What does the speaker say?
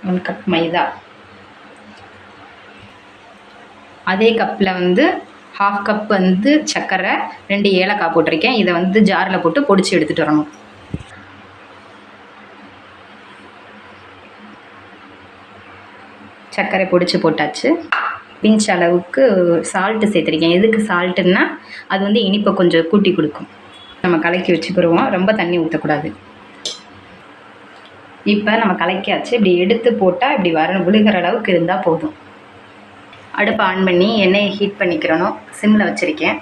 1 cup மைதா. அதே கப்பில் வந்து 1/2 கப் வந்து சர்க்கரை, 2 ஏலக்காய் போட்டிருக்கேன். இதை வந்து ஜாரில் போட்டு பொடிச்சு எடுத்துகிட்டு வரணும். சர்க்கரை பொடிச்சு போட்டாச்சு. பிஞ்ச் அளவுக்கு சால்ட்டு சேர்த்துருக்கேன். எதுக்கு சால்ட்டுன்னா அது வந்து இனிப்பை கொஞ்சம் கூட்டி கொடுக்கும். நம்ம கலக்கி வச்சுக்கிடுவோம். ரொம்ப தண்ணி ஊற்றக்கூடாது. இப்போ நம்ம கலக்கியாச்சு. இப்படி எடுத்து போட்டால் இப்படி விழுகிற அளவுக்கு இருந்தால் போதும். அடுப்பை ஆன் பண்ணி எண்ணெயை ஹீட் பண்ணிக்கிறணும். சிம்மில் வச்சுருக்கேன்.